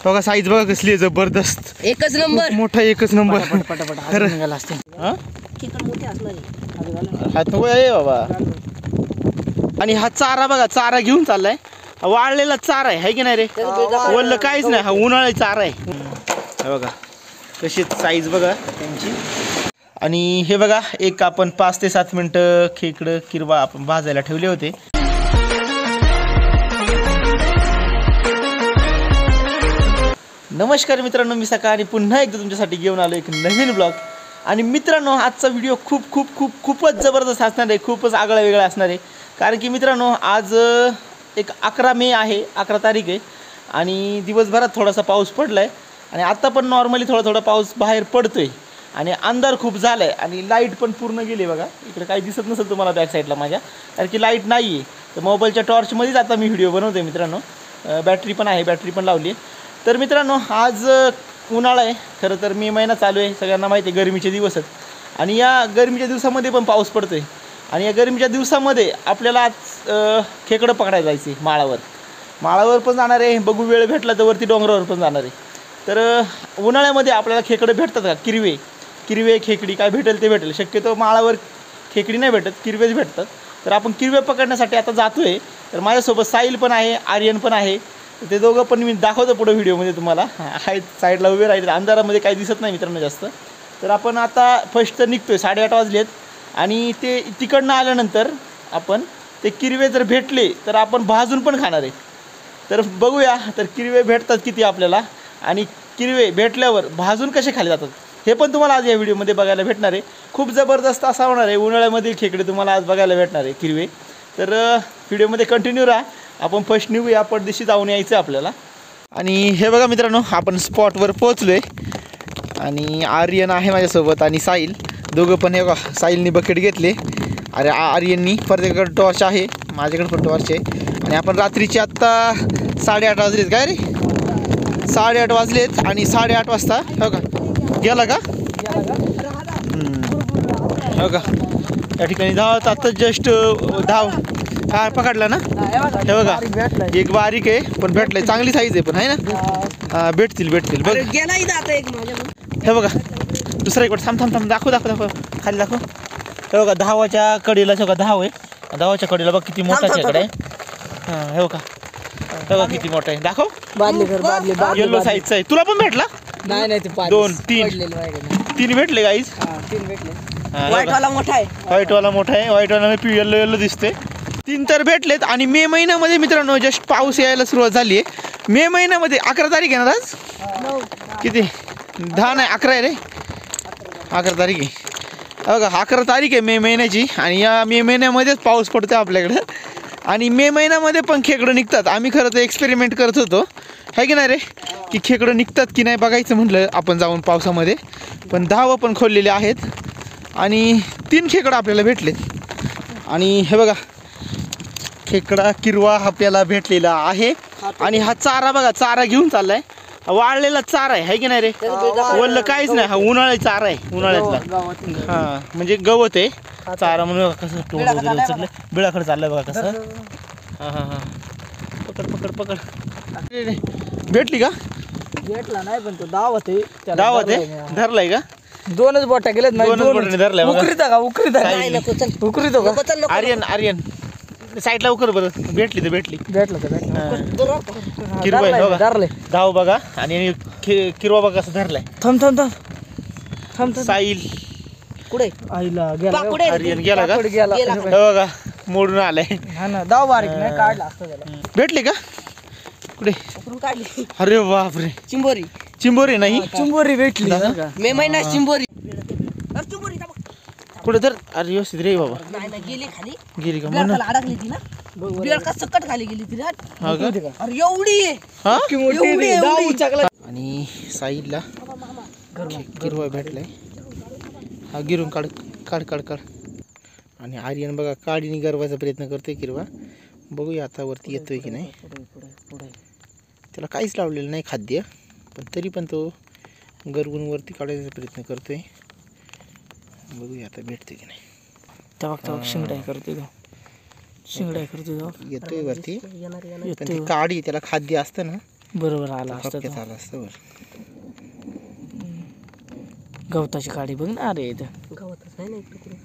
बघा साईज बघा कसली आहे जबरदस्त, एकच नंबर मोठा एकच नंबर. हात नको आहे बाबा. आणि हा चारा बघा, चारा घेऊन चाललाय, वाळलेला चारा आहे की नाही रे, वल्ल काहीच नाही, हा उन्हाळी चारा आहे. हे बघा कशी साईज बघा त्यांची. आणि हे बघा एक आपण 5 ते 7 मिनिटं खेकडं किरवा आपण भाजायला ठेवले होते. नमस्कार मित्रांनो, मी सकाळी पुन्हा एकदा तुमच्यासाठी घेऊन आलो एक नवीन ब्लॉग. आणि मित्रांनो आजचा व्हिडिओ खूपच जबरदस्त असणार आहे, खूपच आगळा वेगळा असणार आहे. कारण की मित्रांनो आज एक 11 मे आहे, 11 तारीख आहे. आणि दिवसभरात थोडासा पाऊस पडला आहे आणि आत्ता पण नॉर्मली थोडा पाऊस बाहेर पडतो आहे. आणि अंधार खूप झाला आहे आणि लाईट पण पूर्ण गेली बघा. इकडे काही दिसत नसेल तुम्हाला बॅक साईडला माझ्या, कारण की लाईट नाही आहे. तर मोबाईलच्या टॉर्चमध्येच आता मी व्हिडिओ बनवतो आहे मित्रांनो. बॅटरी पण आहे, बॅटरी पण लावली आहे. तर मित्रांनो आज उन्हाळा आहे, खरं तर मे महिना चालू आहे, सगळ्यांना माहिती आहे गरमीचे दिवस आहेत. आणि या गरमीच्या दिवसामध्ये पण पाऊस पडतो आहे. आणि या गरमीच्या दिवसामध्ये आपल्याला आज खेकडं पकडायला जायचं आहे. माळावर पण जाणार आहे, बघू वेळ भेटला तर वरती डोंगरावर पण जाणार आहे. तर उन्हाळ्यामध्ये आपल्याला खेकडं भेटतात का, किरवे खेकडी काय भेटेल ते भेटेल. शक्यतो माळावर खेकडी नाही भेटत, किरवेच भेटतात. तर आपण किरवे पकडण्यासाठी आता जातो आहे. तर माझ्यासोबत साहिल पण आहे, आर्यन पण आहे. ते दोघं पण मी दाखवतो पुढे व्हिडिओमध्ये तुम्हाला. आहेत साईडला उभे राहिले, अंधारामध्ये काही दिसत नाही मित्रांनो जास्त. तर आपण आता फर्स्ट तर निघतो आहे, 8:30 वाजलेत. आणि ते तिकडनं आल्यानंतर आपण ते किरवे जर भेटले तर आपण भाजून पण खाणार आहे. तर बघूया तर किरवे भेटतात किती आपल्याला, आणि किरवे भेटल्यावर भाजून कसे खाले जातात हे पण तुम्हाला आज या व्हिडिओमध्ये बघायला भेटणार आहे. खूप जबरदस्त असा होणार आहे. उन्हाळ्यामधील खेकडे तुम्हाला आज बघायला भेटणार आहे किरवे. तर व्हिडिओमध्ये कंटिन्यू राहा. आपण फर्स्ट निघूया, परदेशी जाऊन यायचं आपल्याला. आणि हे बघा मित्रांनो आपण स्पॉटवर पोहोचलो आहे. आणि आर्यन आहे माझ्यासोबत आणि साहिल, दोघं पण. हे बघा साहिलनी बकेट घेतले, अरे आर्यननी. प्रत्येकाकडे टॉर्च आहे, माझ्याकडे पण टॉर्च आहे. आणि आपण रात्रीचे आत्ता 8:30 वाजलेत काय रे, 8:30 वाजलेत. आणि 8:30 वाजता हो का गेला का, हो का या ठिकाणी धावत आता जस्ट धाव हा पकडला ना. हे बघा एक बारीक आहे पण भेटलाय, चांगली साईज आहे पण आहे ना. भेटतील बघ. हे बघा दुसरा एक थांब दाखव खाली दाखव. हे बघा धावाच्या कडेला बघा धाव आहे, धावाच्या कडेला बघ किती मोठा खेकडा आहे. हां हे बघा, हे बघा किती मोठा आहे. दाखव, येल्लो साईजचा आहे. तुला पण भेटला? नाही 2 3 भेटले गाईज. व्हाईटवाला मोठा आहे, व्हाईटवाला येल्लो दिसते. 3 तर भेटलेत. आणि मे महिन्यामध्ये मित्रांनो जस्ट पाऊस यायला सुरुवात झाली आहे. मे महिन्यामध्ये 11 तारीख आहे ना आज, किती 10 नाही 11 आहे रे, 11 तारीख आहे. बघा 11 तारीख आहे मे महिन्याची. आणि या मे महिन्यामध्येच पाऊस पडतो आपल्याकडं. आणि मे महिन्यामध्ये पण खेकडं निघतात. आम्ही खरं तर एक्सपेरिमेंट करत होतो आहे की नाही रे, की खेकडं निघतात की नाही बघायचं म्हटलं आपण जाऊन पावसामध्ये. पण धावं पण खोललेले आहेत आणि 3 खेकडं आपल्याला भेटलेत. आणि हे बघा खेकडा किरवा आपल्याला भेटलेला आहे. आणि हा चारा बघा, चारा घेऊन चाललाय, वाळलेला चारा आहे की नाही रे, वल्ल काहीच नाही, हा उन्हाळी चारा आहे, उन्हाळ्यातला. हां म्हणजे गवत आहे चारा म्हणून. कसं टोळ वगैरे उचललं, बिळाकडे चाललंय बघा कसं. हां पकड भेटली का? भेटला नाही पण तो दावत आहे, धरलाय का? 2च बोटा गेलेत, 2च बोटाने धरलाय बघा. उकरीतो का? आर्यन साईडला उकर बरं. भेटली भेटलं किरवा आहे बघा, धाव बघा. आणि किरवा बघा कसं धरलाय. थांब साईल कुठे आईला गेला, आर्यन गेला का? बघा मोडून आलाय. हा ना, दाव बारीक नाही काढला असतं त्याला. भेटली का? कुठे काढली? अरे बापरे, चिंबोरी नाही, चिंबोरी भेटली मे महिना. चिंबोरी कुठे तर, अरे व्यवस्थित रे बाबा. गेली का म्हणून अडकली ती ना, सकट खाली गेली ती. अरे एवढी आहे. आणि साईडला किरवा भेटलाय. हा गिरून काढ. आणि आर्यन बघा काडीने गरवायचा प्रयत्न करतोय किरवा. बघूया आता वरती येतोय की नाही. त्याला काहीच लावलेलं नाही खाद्य, पण तरी पण तो गरवून वरती काढायचा प्रयत्न करतोय. बघूया आता भेटते की नाही. तेव्हा शिंगडाई करते येतोय वरती. पण ती काडी त्याला खाद्य असतं ना, बरोबर आला असता पक्क्यात आला असतं बरं. गवताची काडी बघ ना. अरे गवतच आहे ना इकडे.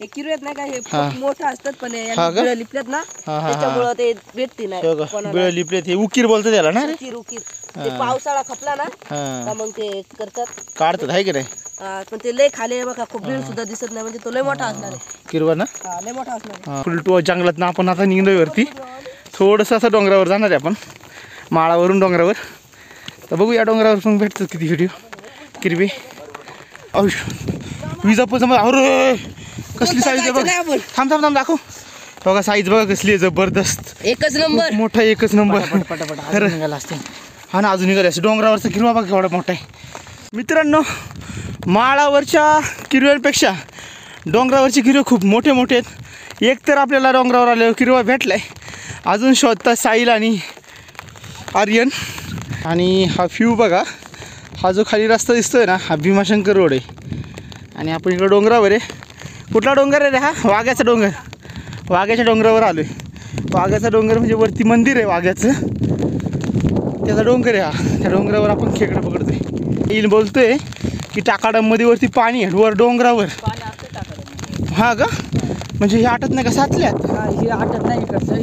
हे किरवेत नाही का हे हा. मोठं असतात पण हा का? बिळं लिपल्यात ना हा, हा. त्याच्यामुळं ते भेटते नाही हो का कोणाला. बिळ लिपले ते उकीर बोलतो त्याला ना रे. उकीर उकीर ते पावसाळा खपला ना हा का मग ते करतात. काढतात आहे की नाही पण ते लय खाली आहे बघा खूप बीळ सुद्धा दिसत नाही म्हणजे तो लय मोठा असणार आहे. किरवा ना लय मोठा असणार आहे. फुलटू जंगलात ना आपण आता निघलोय वरती. थोडंसं असं डोंगरावर जाणार आहे आपण माळावरून डोंगरावर. तर बघू या डोंगरावर पण भेटतात किती व्हिडिओ किरवे. विजा पण अरे कसली साईज आहे बघ. थांब थांब थांब दाखव. बघा साईज बघा कसली आहे जबरदस्त. एकच नंबर मोठा एकच नंबर. खरं निघाला असते. हा ना अजून निघाले असं डोंगरावरचा किरवा बघा केवढा मोठा आहे. मित्रांनो माळावरच्या किरव्यांपेक्षा डोंगरावरचे किरवे खूप मोठे मोठे आहेत. एक तर आपल्याला डोंगरावर आल्यावर किरवा भेटला आहे. अजून शोधतात साहिल आणि आर्यन. आणि हा फ्यू बघा हा जो खाली रस्ता दिसतोय ना हा भीमाशंकर रोड आहे. आणि आपण इकडं डोंगरावर आहे. कुठला डोंगर आहे रे हा? वाघ्याचा डोंगर. वाघ्याच्या डोंगरावर आलो आहे. वाघ्याचा डोंगर म्हणजे वरती मंदिर आहे वाघ्याचं त्याचा डोंगर आहे हा. त्या डोंगरावर आपण खेकडं पकडतोय. येईल बोलतोय की टाकाडामध्ये वरती पाणी आहे वर डोंगरावर. हा का म्हणजे हे आटत नाही का साचल्यात? हे आटत नाही इकडचं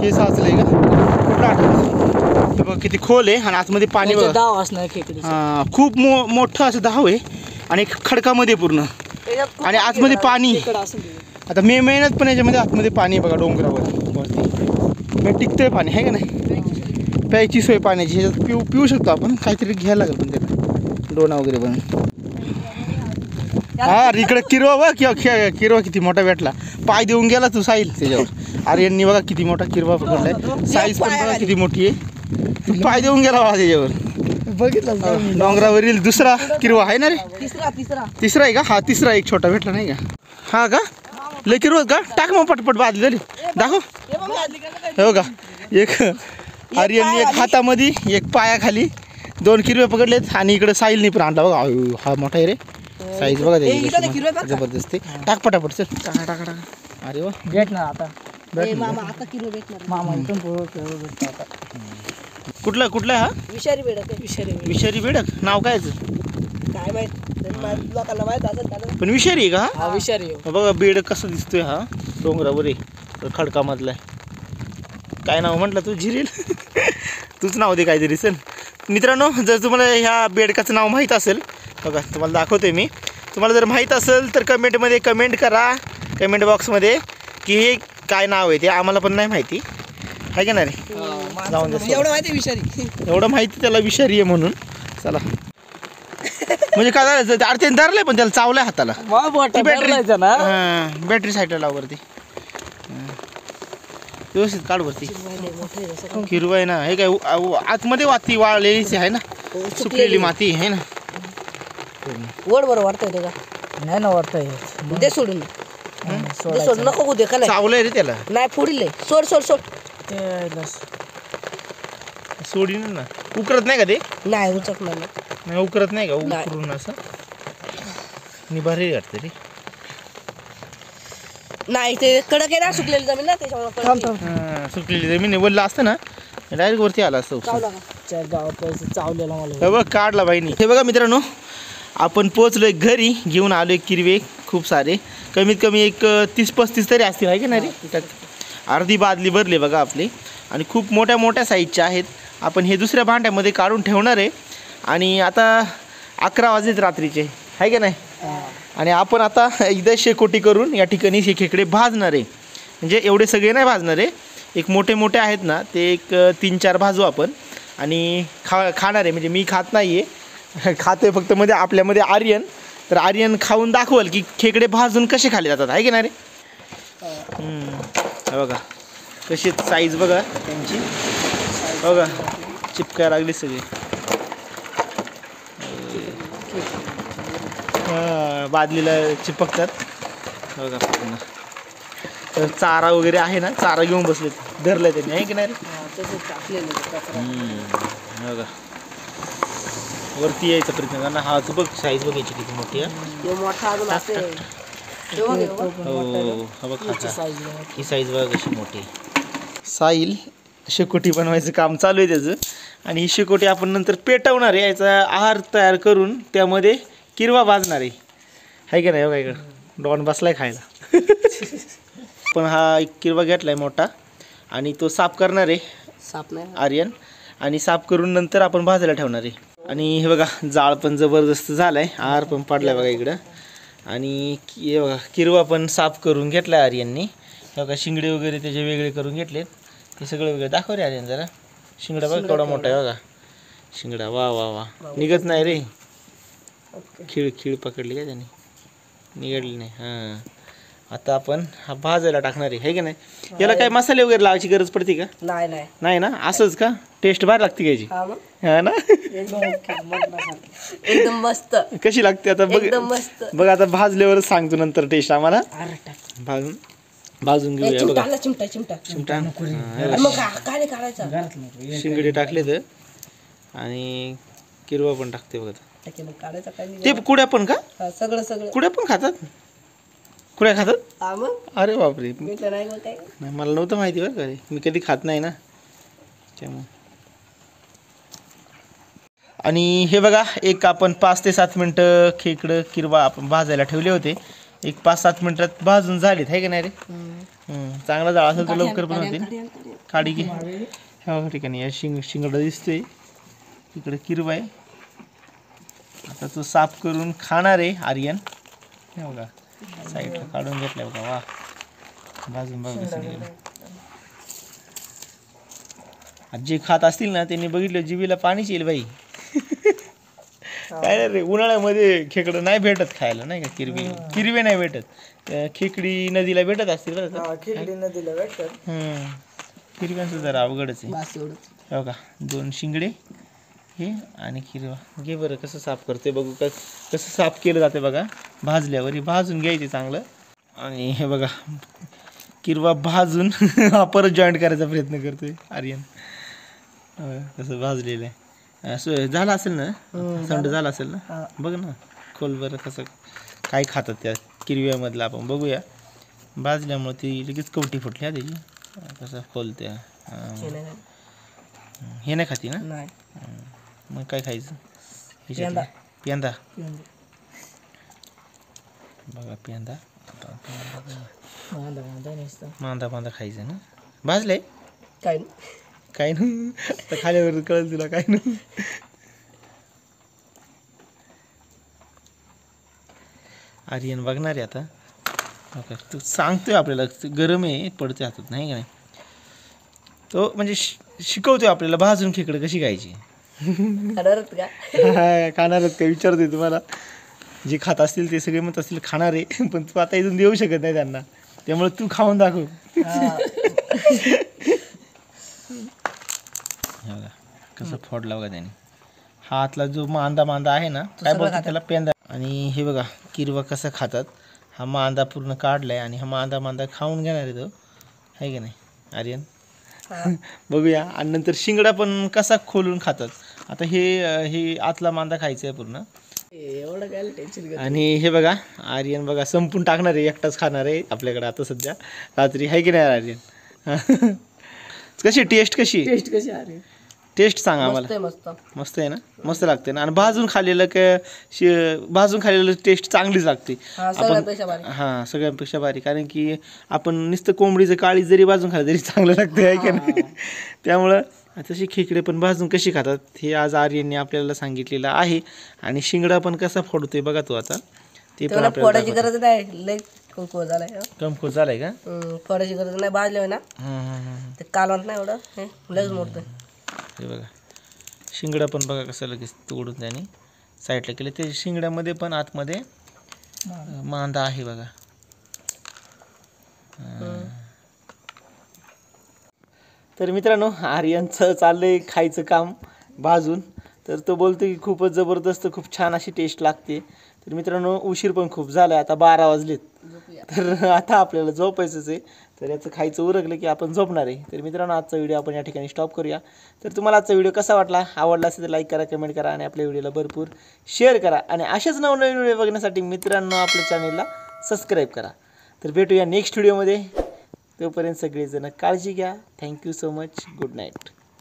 हे साचलंय का? कुठलं आटत? बघ किती खोल आहे आणि आतमध्ये पाणी बघा. दाव असणार खेकडी. खूप मोठं असं धाव आहे आणि खडकामध्ये पूर्ण आणि आतमध्ये पाणी. आता मे महिन्यात पण याच्यामध्ये आतमध्ये पाणी आहे बघा डोंगरावर वरती. मग टिकतंय पाणी आहे का नाही. प्यायची सोय पाण्याची ह्याच्यात पिऊ शकतो आपण. काहीतरी घ्यायला लागेल पण त्याला डोना वगैरे बनवून. हा इकडे किरवा बघ किरवा किती मोठा भेटला. पाय देऊन गेला तू साहिल त्याच्यावर. अरे यांनी बघा किती मोठा किरवा पकडलाय. साईज पण बघा किती मोठी आहे. पाय देऊन गेला बघा त्याच्यावर. बघितलं डोंगरावरील दुसरा किरवा आहे ना रे. तिसरा आहे का? हा तिसरा एक छोटा भेटला नाही का? हा का लय किरवा का? टाक मग पटपट बादली झाली दाखव. हो का एक आर्यननी एक हातामध्ये एक पायाखाली 2 किरवे पकडलेत आणि इकडे साहिलनी पण आणला बघा. हा मोठा आहे रे. साईज बघा त्याची जबरदस्त आहे. टाक पटापट चल टाका टाका टाका. अरे वा भेटणार आता. आता किलो भेटणार मामा इथून भेटतो आता. कुठला हा? विषारी बेडक आहे. विषारी बेडक नाव काय काय माहित लोकांना माहित असेल. पण विषारी आहे का? हा विषारी बघा बेडक कसं दिसतोय हा डोंगरावर आहे खडकामधला आहे. काय नाव म्हटलं तू? झिरील तूच नाव दे काहीतरी. चल मित्रांनो जर तुम्हाला ह्या बेडकाचं नाव माहीत असेल बघा तुम्हाला दाखवतोय मी. तुम्हाला जर माहीत असेल तर कमेंटमध्ये कमेंट करा कमेंट बॉक्समध्ये की हे काय नाव आहे. ते आम्हाला पण नाही माहिती आहे का नाही रे. जाऊन दे एवढं माहिती विषारी. एवढं माहिती त्याला विषारी आहे म्हणून. चला म्हणजे काय झालं अरे त्याने धरलंय पण त्याला चावलंय हाताला. बॅटरी साईडला लाव वरती व्यवस्थित काढ वरती. हिरवा आहे ना हे काय आतमध्ये माती वाळलेलीच आहे ना. सुकलेली माती आहे ना. वड बरं वाटतंय त्याला. नाही ना वाटतंय दे सोडून. सोड नको दे का नाही. चावलंय रे त्याला. नाही फोडील सोड सोड सोड. सोडीन ना. उकरत नाही का ते? नाही उचकणार नाही उकरत नाही का? उकरून असं निभारी वाटतं रे. नाही ते कडक आहे ना सुकलेली जमीन ना त्याच्यामुळे. सुकलेली जमीन वल्ला असतं ना डायरेक्ट वरती आला असतं. चावलेला मला. हे बघ काढला बाईनी. हे बघा मित्रांनो आपण पोचलोय घरी. घेऊन आलोय किरवे खूप सारे. कमीत कमी एक 30-35 तरी असतील आहे की नाही रे. अर्धी बादली भरली बघा आपली. आणि खूप मोठ्या मोठ्या साईजचे आहेत. आपण हे दुसऱ्या भांड्यामध्ये काढून ठेवणार आहे. आणि आता 11 वाजलेत रात्रीचे आहे की नाही. आणि आपण आता एकदा शेकोटी करून या ठिकाणी हे खेकडे भाजणार आहे. म्हणजे एवढे सगळे नाही भाजणार आहे. एक मोठे मोठे आहेत ना ते एक 3-4 भाजू आपण. आणि खाणार आहे म्हणजे मी खात नाही आहे खाते फक्त मध्ये आपल्यामध्ये आर्यन. तर आर्यन खाऊन दाखवल की खेकडे भाजून कसे खाले जातात आहे की नाही रे. बघा कशी साईज बघा त्यांची. बघा चिपकायला लागली सगळी. बादलीला चिपकतात बघा पूर्ण. तर चारा वगैरे आहे ना चारा घेऊन बसले धरलं त्यांनी आहे की नाही रे. बघा वरती यायचा प्रयत्न करणार. हा तू बघ साईज बघायची किती मोठी आहे. हो बघ ही साईज बघा कशी मोठी. साहिल शेकोटी बनवायचं काम चालू आहे त्याचं आणि ही शेकोटी आपण नंतर पेटवणार आहे याचा आहार तयार करून त्यामध्ये किरवा भाजणार आहे का नाही बघा इकडं डॉन बसलाय खायला पण हा एक किरवा घेतलाय मोठा आणि तो साफ करणार आहे साप नाही आर्यन आणि साफ करून नंतर आपण भाजायला ठेवणार आहे आणि हे बघा जाळ पण जबरदस्त झालाय आहार पण पडलाय बघा इकडं आणि हे बघा किरवा पण साफ करून घेतलाय आर्यननी हे बघा शिंगडे वगैरे त्याचे वेगळे करून घेतलेत हे सगळं वेगळे दाखव रे आर्यन जरा शिंगडा बघा केवढा मोठा आहे बघा शिंगडा वा वा वा निघत नाही रे खीळ पकडली का त्याने निघडली नाही हां आता आपण हा भाजायला टाकणार आहे की नाही याला काय मसाले वगैरे लावायची गरज पडते का नाही ना असंच का टेस्ट बाहेर लागते घ्यायची हा ना एकदम मस्त कशी लागते आता बघ एकदम मस्त बघ आता भाजल्यावरच सांगतो नंतर टेस्ट आम्हाला भाजून घेऊया बघा चिमटा शिंगडे टाकले तर आणि किरवा पण टाकते बघा ते कुड्या पण का सगळं कुड्या पण खातात कुड्या खातात अरे बापरे नाही मला नव्हतं माहिती बरं का रे मी कधी खात नाही ना त्यामुळे आणि हे बघा एक आपण 5 ते 7 मिनटं खेकडं किरवा आपण भाजायला ठेवले होते एक 5-7 मिनिटात भाजून झालेत आहे का नाही रे चांगला जाळ असेल तर लवकर पण होते काडी घे ह्या ठिकाणी या शिंगडा दिसतोय इकडे किरवा आहे आता तो साफ करून खाणार आहे आर्यन हे बघा साईडला काढून घेतलाय बघा वा भाजून बघा कसं गेलं जे खात असतील ना त्यांनी बघितलं जिभेला पाणीच येईल बाई काय रे उन्हाळ्यामध्ये खेकडं नाही भेटत खायला नाही का किरवे नाही भेटत खेकडी नदीला भेटत असतील बरं खेकडी नदीला भेटतात किरव्यांचं जरा अवघडच आहे हो का 2 शिंगडे हे आणि किरवा घे बरं कसं साफ करते बघू कसं साफ केलं जाते बघा भाजल्यावर भाजून घ्यायचे चांगलं आणि हे बघा किरवा भाजून हा परत जॉईंट करायचा प्रयत्न करतोय आर्यन कसं भाजलेलं आहे असं झालं असेल ना थंड झालं असेल ना बघ ना खोल बरं कसं काय खातात त्या किरव्यामधलं आपण बघूया भाजल्यामुळे ती लगेच कवटी फुटली त्याची कसं खोलते हे नाही खाती ना मग काय खायचं पेंदा बघा पेंदा मांदा खायचं ना भाजलंय काय ना आता खाल्यावर कळेल तुला काय ना आर्यन बघणार आहे आता तू सांगतोय आपल्याला गरम आहे पडते हातात नाही का नाही तो म्हणजे शिकवतोय आपल्याला भाजून खेकडं कशी खायची खाणारच का विचारतोय तुम्हाला जे खात असतील ते सगळे म्हणत असतील खाणार आहे पण तू आता इथून देऊ शकत नाही त्यांना त्यामुळे तू खाऊन दाखव कसं फोडला बघा त्याने हा आतला जो मांदा आहे ना काय बोलतात त्याला पेंदा आणि हे बघा किरवा कसा खातात हा मांदा पूर्ण काढलाय आणि हा मांदा खाऊन घेणार आहे तो आहे की नाही आर्यन बघूया आणि नंतर शिंगडा पण कसा खोलून खातात आता हे आतला मांदा खायचा आहे पूर्ण एवढं काय टेन्शन आणि हे बघा आर्यन बघा संपून टाकणार आहे एकटाच खाणार आहे आपल्याकडे आता सध्या रात्री आहे की नाही आर्यन कशी टेस्ट कशी आहे टेस्ट सांग आम्हाला मस्त आहे ना मस्त लागते ना आणि भाजून खाल्लेलं भाजून खाल्लेलं टेस्ट चांगलीच लागते हां सगळ्यांपेक्षा भारी कारण की आपण नुसतं कोंबडीचं काळी जरी भाजून खाल्लं तरी चांगलं लागतं आहे की नाही त्यामुळं तशी खेकडे पण भाजून कशी खातात हे आज आर्यनने आपल्याला सांगितलेलं आहे आणि शिंगडा पण कसा फोडतोय बघा तो आता ते पण फोडायची गरज नाही लय कमकुवत झालाय कमकुवत झालाय का फोडायची गरज नाही भाजले ना ते कालवत नाही एवढं लगेच मोडतोय हे बघा शिंगडा पण बघा कसं लगेच तोडून त्याने साईडला केलं ते शिंगड्यामध्ये पण आतमध्ये मांदा आहे बघा तर मित्रांनो आर्यनचं चाललंय खायचं काम भाजून तर तो बोलतो की खूपच जबरदस्त खूप छान अशी टेस्ट लागते तर मित्रांनो उशीर पण खूप झाला आता 12 वाजलेत तर आता आपल्याला झोपायचंच आहे तर याचं खायचं उरकलं की आपण झोपणार आहे तर मित्रांनो आजचा व्हिडिओ आपण या ठिकाणी स्टॉप करूया तर तुम्हाला आजचा व्हिडिओ कसा वाटला आवडला असेल तर लाईक करा कमेंट करा आणि आपल्या व्हिडिओला भरपूर शेअर करा आणि अशाच नवनवीन व्हिडिओ बघण्यासाठी मित्रांनो आपल्या चॅनलला सबस्क्राईब करा तर भेटूया नेक्स्ट व्हिडिओमध्ये तोपर्यंत सगळेजण काळजी घ्या. Thank you so much. Good night.